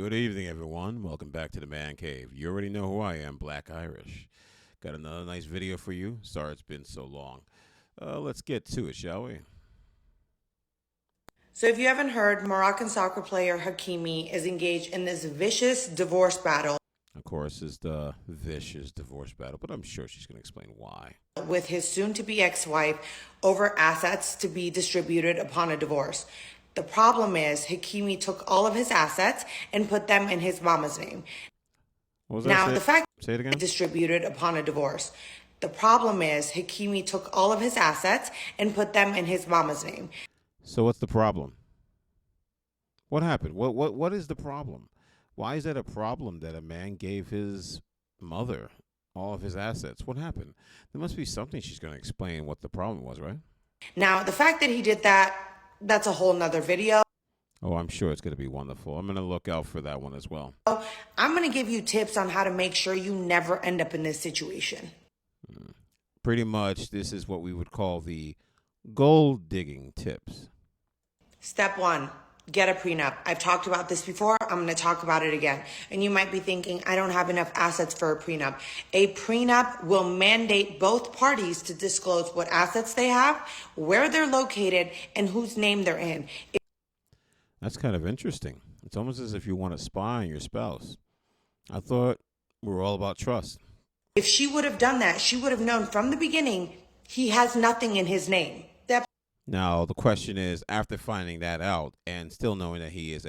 Good evening, everyone. Welcome back to the Man Cave. You already know who I am, Black Irish. Got another nice video for you. Sorry it's been so long. Let's get to it, shall we? So if you haven't heard, Moroccan soccer player Hakimi is engaged in this vicious divorce battle Of course, is the vicious divorce battle, but I'm sure she's going to explain why. with his soon-to-be ex-wife over assets to be distributed upon a divorce. The problem is Hakimi took all of his assets and put them in his mama's name. What was that? Now, the fact Say it again. distributed upon a divorce. The problem is Hakimi took all of his assets and put them in his mama's name. So what's the problem? What happened? What is the problem? Why is that a problem that a man gave his mother all of his assets? What happened? There must be something she's going to explain what the problem was, right? Now, the fact that he did that, that's a whole nother video. Oh, I'm sure it's going to be wonderful. I'm going to look out for that one as well. I'm going to give you tips on how to make sure you never end up in this situation. Pretty much, this is what we would call the gold digging tips. Step one, get a prenup. I've talked about this before. I'm going to talk about it again. And you might be thinking, I don't have enough assets for a prenup. A prenup will mandate both parties to disclose what assets they have, where they're located, and whose name they're in. That's kind of interesting. It's almost as if you want to spy on your spouse. I thought we were all about trust. If she would have done that, she would have known from the beginning he has nothing in his name. Now, the question is, after finding that out and still knowing that he is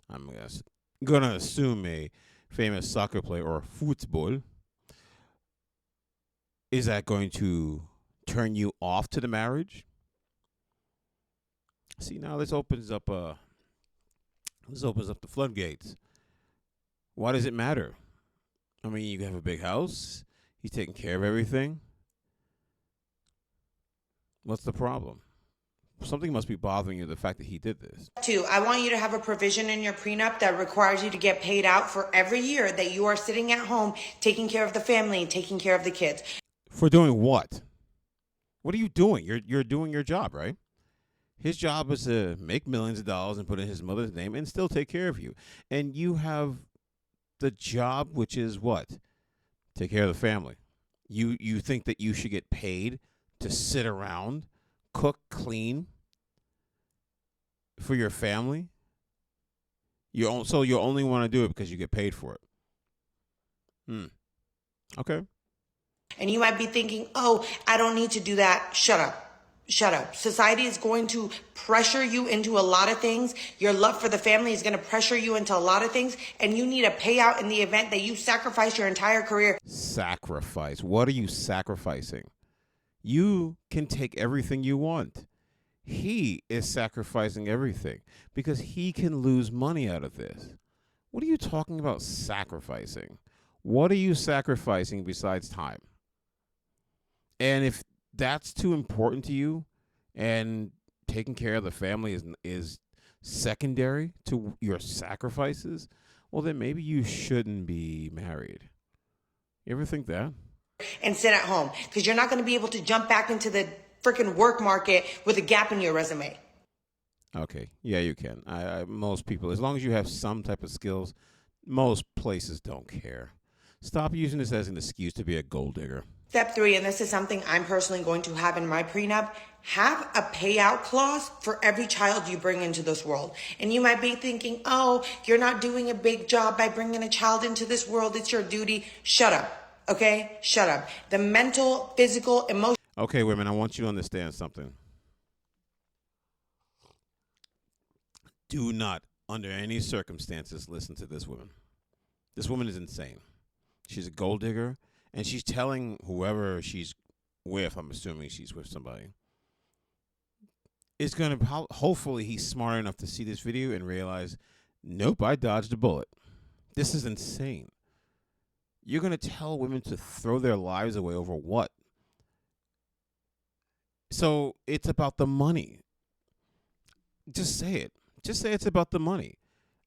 I'm going to assume a famous soccer player or football, is that going to turn you off to the marriage? See, now this opens up the floodgates. Why does it matter? I mean, you have a big house. He's taking care of everything. What's the problem? Something must be bothering you, the fact that he did this. Two, I want you to have a provision in your prenup that requires you to get paid out for every year that you are sitting at home taking care of the family, taking care of the kids. For doing what? What are you doing? You're doing your job, right? His job is to make millions of dollars and put in his mother's name and still take care of you. And you have the job, which is what? Take care of the family. You think that you should get paid to sit around, cook, clean for your family? So you only want to do it because you get paid for it. Okay. And you might be thinking, oh, I don't need to do that. Shut up. Shut up. Society is going to pressure you into a lot of things. Your love for the family is going to pressure you into a lot of things. And you need a payout in the event that you sacrifice your entire career. Sacrifice. What are you sacrificing? You can take everything you want. He is sacrificing everything because he can lose money out of this. What are you talking about sacrificing? What are you sacrificing besides time? And if that's too important to you and taking care of the family is secondary to your sacrifices, well, then maybe you shouldn't be married. You ever think that? And sit at home because you're not going to be able to jump back into the freaking work market with a gap in your resume. Okay, yeah, you can. Most people, as long as you have some type of skills, most places don't care. Stop using this as an excuse to be a gold digger. Step three, and this is something I'm personally going to have in my prenup, have a payout clause for every child you bring into this world. And you might be thinking, oh, you're not doing a big job by bringing a child into this world. It's your duty. Shut up. Okay? Shut up. The mental, physical, emotional. Okay, women, I want you to understand something. Do not, under any circumstances, listen to this woman. This woman is insane. She's a gold digger, and she's telling whoever she's with, I'm assuming she's with somebody, is going to, hopefully he's smart enough to see this video and realize, nope, I dodged a bullet. This is insane. You're going to tell women to throw their lives away over what? So it's about the money. Just say it. Just say it's about the money.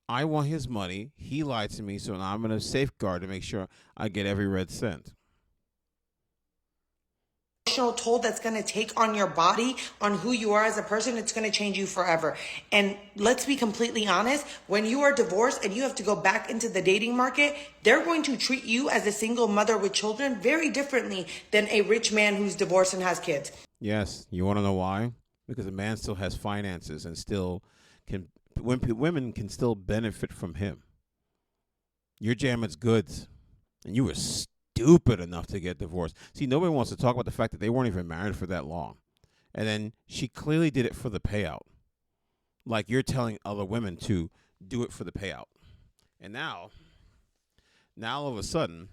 I want his money. He lied to me, so now I'm going to safeguard to make sure I get every red cent. emotional toll that's going to take on your body, on who you are as a person. It's going to change you forever. And let's be completely honest, when you are divorced and you have to go back into the dating market, they're going to treat you as a single mother with children very differently than a rich man who's divorced and has kids. Yes, you want to know why? Because a man still has finances and still can women can still benefit from him. You're jamming goods, and you were stupid enough to get divorced. See, nobody wants to talk about the fact that they weren't even married for that long. And then she clearly did it for the payout. Like you're telling other women to do it for the payout. And now all of a sudden,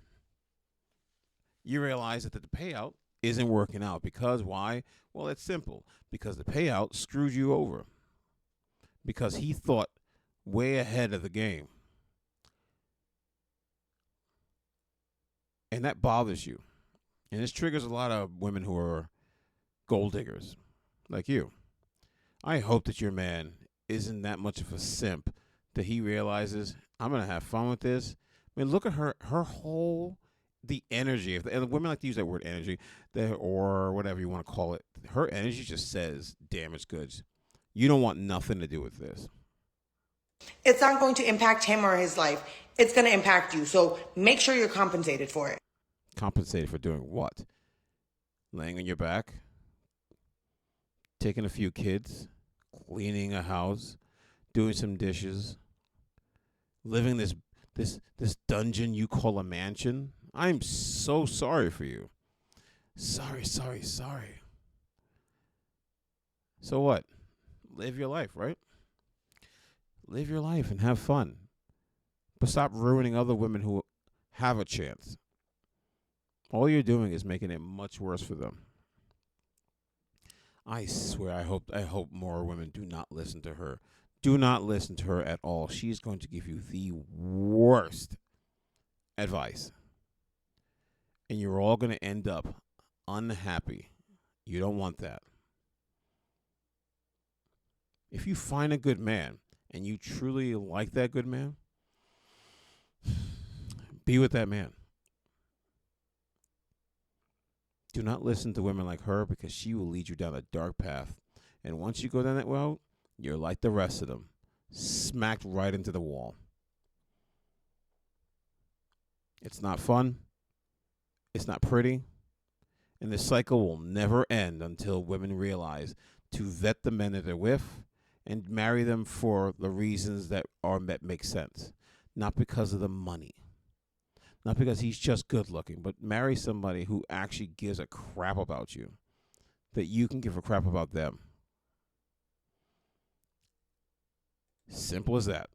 you realize that the payout isn't working out. Because why? Well, it's simple. Because the payout screwed you over. Because he thought way ahead of the game. And that bothers you. And this triggers a lot of women who are gold diggers, like you. I hope that your man isn't that much of a simp that he realizes, I'm going to have fun with this. I mean, look at her whole, the energy. And women like to use that word energy, or whatever you want to call it. Her energy just says damaged goods. You don't want nothing to do with this. It's not going to impact him or his life. It's going to impact you. So make sure you're compensated for it. Compensated for doing what? Laying on your back? Taking a few kids? Cleaning a house? Doing some dishes? Living this dungeon you call a mansion? I'm so sorry for you. Sorry. So what? Live your life, right? Live your life and have fun. But stop ruining other women who have a chance. All you're doing is making it much worse for them. I swear, I hope more women do not listen to her. Do not listen to her at all. She's going to give you the worst advice. And you're all going to end up unhappy. You don't want that. If you find a good man and you truly like that good man, be with that man. Do not listen to women like her because she will lead you down a dark path. And once you go down that road, you're like the rest of them, smacked right into the wall. It's not fun. It's not pretty. And this cycle will never end until women realize to vet the men that they're with and marry them for the reasons that make sense. Not because of the money. Not because he's just good looking, but marry somebody who actually gives a crap about you. That you can give a crap about them. Simple as that.